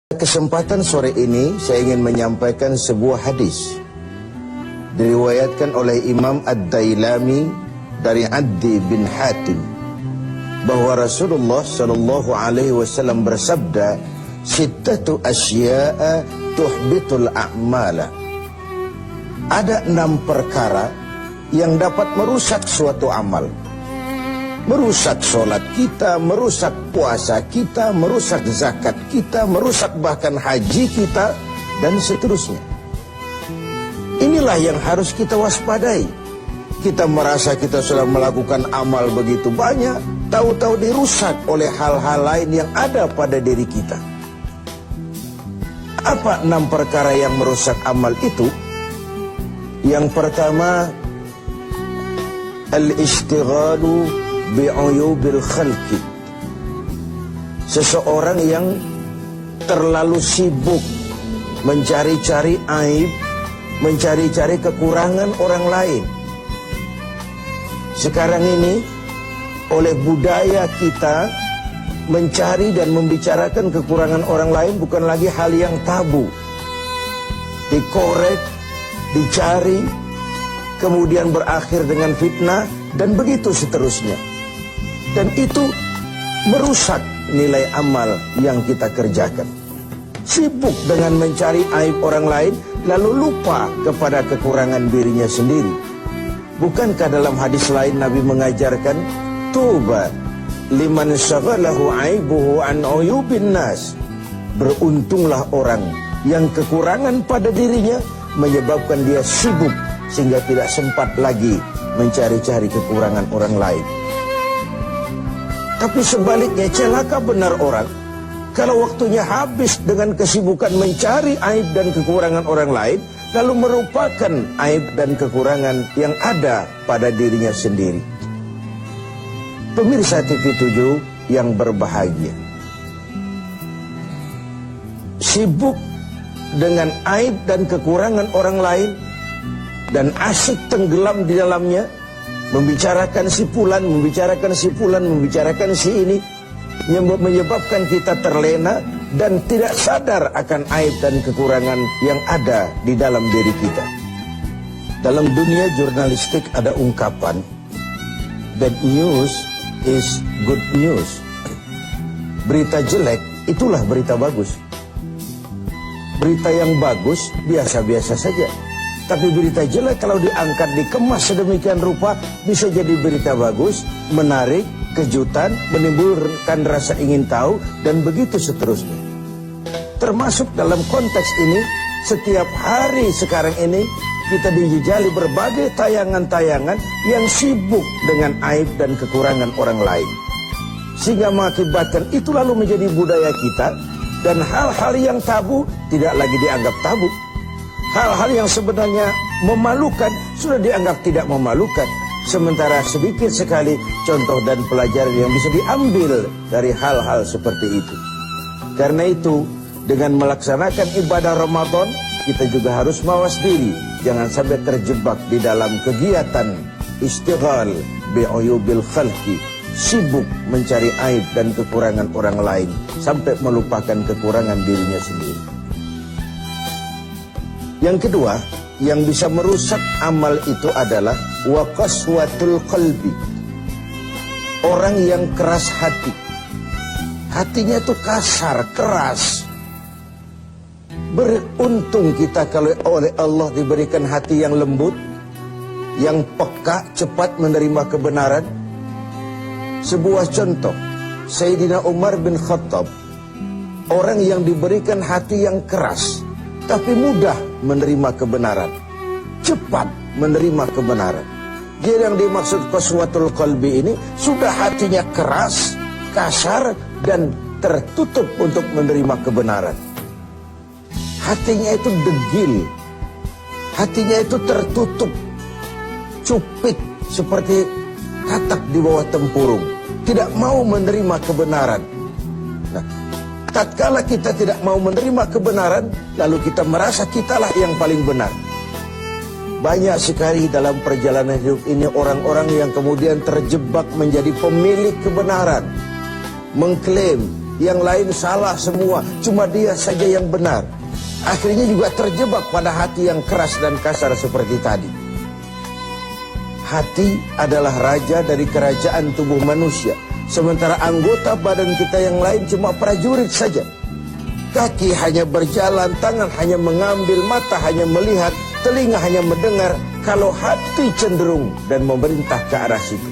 Kesempatan sore ini saya ingin menyampaikan sebuah hadis diriwayatkan oleh Imam Ad-Dailami dari Addi bin Hatim bahwa Rasulullah sallallahu alaihi wasallam bersabda, "Sittatu asya'a tuhbitul a'mala." Ada 6 perkara yang dapat merusak suatu amal. Merusak sholat kita, merusak puasa kita, merusak zakat kita, merusak bahkan haji kita, dan seterusnya. Inilah yang harus kita waspadai. Kita merasa kita sudah melakukan amal begitu banyak, tahu-tahu dirusak oleh hal-hal lain yang ada pada diri kita. Apa 6 perkara yang merusak amal itu? Yang pertama, al-ishtighalu bi'uyubil khalqi. Seseorang yang terlalu sibuk mencari-cari aib, mencari-cari kekurangan orang lain. Sekarang ini oleh budaya kita mencari dan membicarakan kekurangan orang lain bukan lagi hal yang tabu. Dikorek, dicari, kemudian berakhir dengan fitnah, dan begitu seterusnya. Dan itu merusak nilai amal yang kita kerjakan. Sibuk dengan mencari aib orang lain, lalu lupa kepada kekurangan dirinya sendiri. Bukankah dalam hadis lain Nabi mengajarkan, "Tuba liman syaghalahu aibuhu an uyubin nas." Beruntunglah orang yang kekurangan pada dirinya menyebabkan dia sibuk sehingga tidak sempat lagi mencari-cari kekurangan orang lain. Tapi sebaliknya, celaka benar orang kalau waktunya habis dengan kesibukan mencari aib dan kekurangan orang lain, lalu merupakan aib dan kekurangan yang ada pada dirinya sendiri. Pemirsa TV7 yang berbahagia, sibuk dengan aib dan kekurangan orang lain dan asyik tenggelam di dalamnya, membicarakan si fulan, membicarakan si fulan, membicarakan si ini, menyebabkan kita terlena dan tidak sadar akan aib dan kekurangan yang ada di dalam diri kita. Dalam dunia jurnalistik ada ungkapan, bad news is good news. Berita jelek itulah berita bagus. Berita yang bagus biasa-biasa saja. Tapi berita jelek kalau diangkat, dikemas sedemikian rupa, bisa jadi berita bagus, menarik, kejutan, menimbulkan rasa ingin tahu, dan begitu seterusnya. Termasuk dalam konteks ini, setiap hari sekarang ini, kita dijejali berbagai tayangan-tayangan yang sibuk dengan aib dan kekurangan orang lain. Sehingga mengakibatkan itu lalu menjadi budaya kita, dan hal-hal yang tabu tidak lagi dianggap tabu. Hal-hal yang sebenarnya memalukan sudah dianggap tidak memalukan. Sementara sedikit sekali contoh dan pelajaran yang bisa diambil dari hal-hal seperti itu. Karena itu, dengan melaksanakan ibadah Ramadan, kita juga harus mawas diri. Jangan sampai terjebak di dalam kegiatan istighal bi'uyubil khalqi, sibuk mencari aib dan kekurangan orang lain, sampai melupakan kekurangan dirinya sendiri. Yang kedua, yang bisa merusak amal itu adalah waqaswatul qalbi. Orang yang keras hati. Hatinya itu kasar, keras. Beruntung kita kalau oleh Allah diberikan hati yang lembut, yang peka, cepat menerima kebenaran. Sebuah contoh, Sayyidina Umar bin Khattab, orang yang diberikan hati yang keras, tapi mudah menerima kebenaran, cepat menerima kebenaran. Dia yang dimaksud qaswatul qalbi ini sudah hatinya keras, kasar, dan tertutup untuk menerima kebenaran. Hatinya itu degil, hatinya itu tertutup, cupik seperti katak di bawah tempurung, tidak mau menerima kebenaran. Nah, tatkala kita tidak mau menerima kebenaran, lalu kita merasa kitalah yang paling benar. Banyak sekali dalam perjalanan hidup ini orang-orang yang kemudian terjebak menjadi pemilik kebenaran, mengklaim yang lain salah semua, cuma dia saja yang benar. Akhirnya juga terjebak pada hati yang keras dan kasar seperti tadi. Hati adalah raja dari kerajaan tubuh manusia, sementara anggota badan kita yang lain cuma prajurit saja. Kaki hanya berjalan, tangan hanya mengambil, mata hanya melihat, telinga hanya mendengar. Kalau hati cenderung dan memerintah ke arah situ,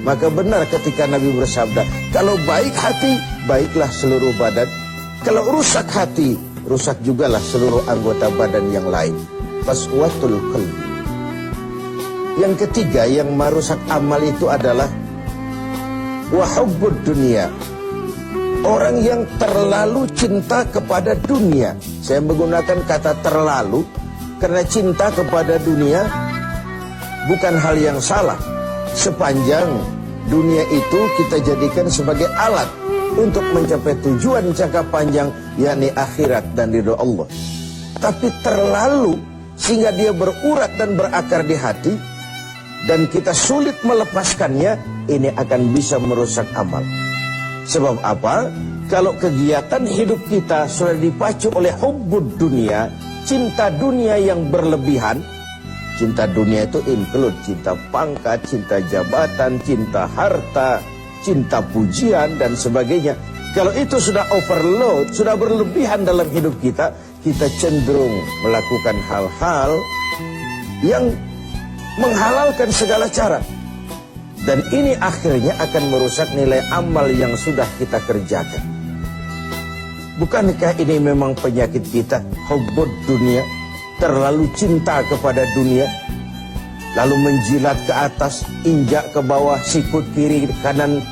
maka benar ketika Nabi bersabda, kalau baik hati, baiklah seluruh badan. Kalau rusak hati, rusak jugalah seluruh anggota badan yang lain. Qaswatul qalbi. Yang ketiga yang merusak amal itu adalah wahubbud dunia. Orang yang terlalu cinta kepada dunia. Saya menggunakan kata terlalu karena cinta kepada dunia bukan hal yang salah, sepanjang dunia itu kita jadikan sebagai alat untuk mencapai tujuan jangka panjang, yakni akhirat dan ridho Allah. Tapi terlalu sehingga dia berurat dan berakar di hati, dan kita sulit melepaskannya, ini akan bisa merusak amal. Sebab apa? Kalau kegiatan hidup kita sudah dipacu oleh hubbud dunia, cinta dunia yang berlebihan. Cinta dunia itu include cinta pangkat, cinta jabatan, cinta harta, cinta pujian dan sebagainya. Kalau itu sudah overload, sudah berlebihan dalam hidup kita, kita cenderung melakukan hal-hal yang menghalalkan segala cara. Dan ini akhirnya akan merusak nilai amal yang sudah kita kerjakan. Bukankah ini memang penyakit kita, hubbud dunia, terlalu cinta kepada dunia, lalu menjilat ke atas, injak ke bawah, sikut kiri, kanan.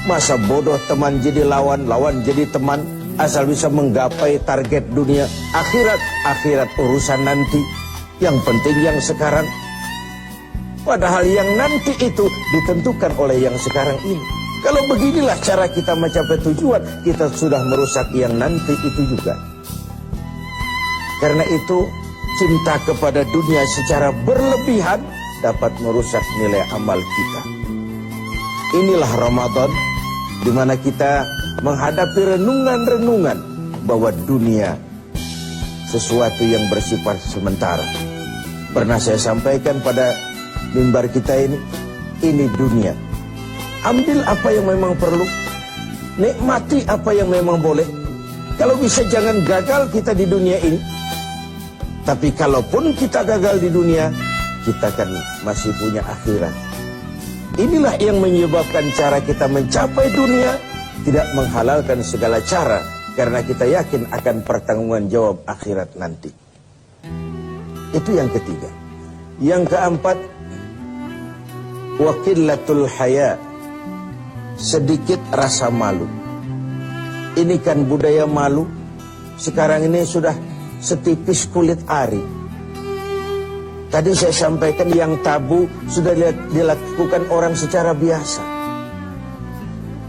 Masa bodoh teman jadi lawan, lawan jadi teman, asal bisa menggapai target dunia. Akhirat urusan nanti, yang penting yang sekarang. Padahal yang nanti itu ditentukan oleh yang sekarang ini. Kalau beginilah cara kita mencapai tujuan, kita sudah merusak yang nanti itu juga. Karena itu cinta kepada dunia secara berlebihan dapat merusak nilai amal kita. Inilah Ramadan, di mana kita menghadapi renungan-renungan bahwa dunia sesuatu yang bersifat sementara. Pernah saya sampaikan pada mimbar kita ini dunia. Ambil apa yang memang perlu, nikmati apa yang memang boleh. Kalau bisa jangan gagal kita di dunia ini. Tapi kalaupun kita gagal di dunia, kita kan masih punya akhirat. Inilah yang menyebabkan cara kita mencapai dunia tidak menghalalkan segala cara, karena kita yakin akan pertanggungan jawab akhirat nanti. Itu yang ketiga. Yang keempat, waqillatul haya, sedikit rasa malu. Ini kan budaya malu sekarang ini sudah setipis kulit ari. Tadi saya sampaikan yang tabu sudah dilakukan orang secara biasa.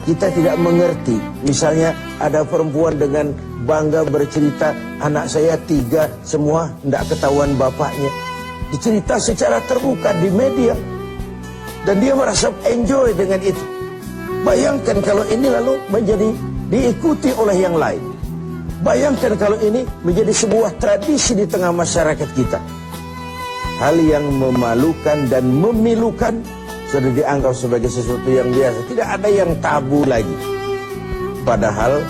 Kita tidak mengerti. Misalnya ada perempuan dengan bangga bercerita, anak saya 3 semua tidak ketahuan bapaknya. Dicerita secara terbuka di media. Dan dia merasa enjoy dengan itu. Bayangkan kalau ini lalu menjadi diikuti oleh yang lain. Bayangkan kalau ini menjadi sebuah tradisi di tengah masyarakat kita. Hal yang memalukan dan memilukan sudah dianggap sebagai sesuatu yang biasa. Tidak ada yang tabu lagi. Padahal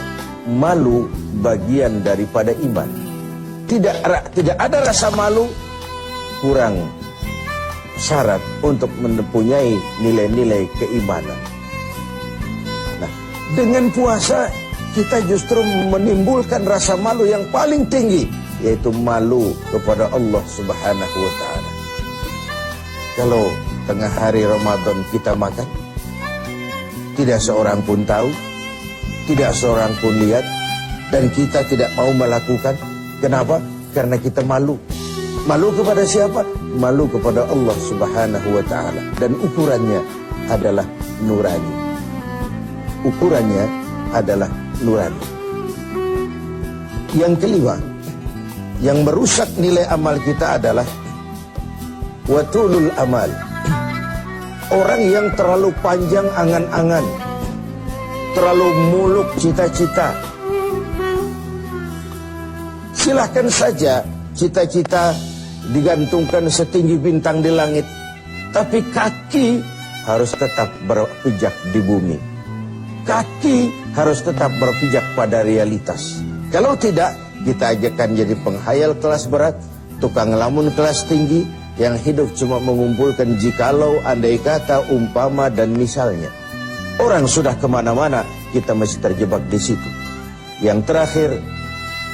malu bagian daripada iman. Tidak ada rasa malu, kurang syarat untuk mempunyai nilai-nilai keimanan. Nah, dengan puasa kita justru menimbulkan rasa malu yang paling tinggi, yaitu malu kepada Allah Subhanahu wa ta'ala. Kalau tengah hari Ramadan kita makan, tidak seorang pun tahu, tidak seorang pun lihat, dan kita tidak mau melakukan. Kenapa? Karena kita malu. Malu kepada siapa? Malu kepada Allah Subhanahu wa ta'ala. Dan ukurannya adalah nurani. Ukurannya adalah nurani. Yang kelima, yang merusak nilai amal kita adalah watulul amal. Orang yang terlalu panjang angan-angan. terlalu muluk cita-cita. Silahkan saja cita-cita digantungkan setinggi bintang di langit, tapi kaki harus tetap berpijak di bumi. Kaki harus tetap berpijak pada realitas. Kalau tidak, kita akan jadi penghayal kelas berat, tukang ngelamun kelas tinggi, yang hidup cuma mengumpulkan jikalau, andai kata, umpama, dan misalnya. Orang sudah kemana-mana, kita masih terjebak di situ. Yang terakhir,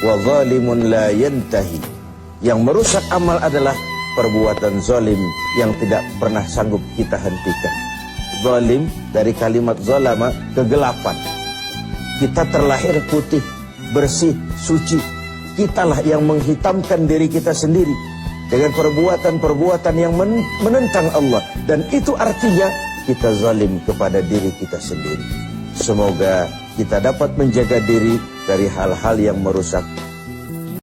wa zalimun la yantahi. Yang merusak amal adalah perbuatan zalim yang tidak pernah sanggup kita hentikan. Zalim dari kalimat zalama, kegelapan. Kita terlahir putih, bersih, suci. Kitalah yang menghitamkan diri kita sendiri dengan perbuatan-perbuatan yang menentang Allah. Dan itu artinya kita zalim kepada diri kita sendiri. Semoga kita dapat menjaga diri dari hal-hal yang merusak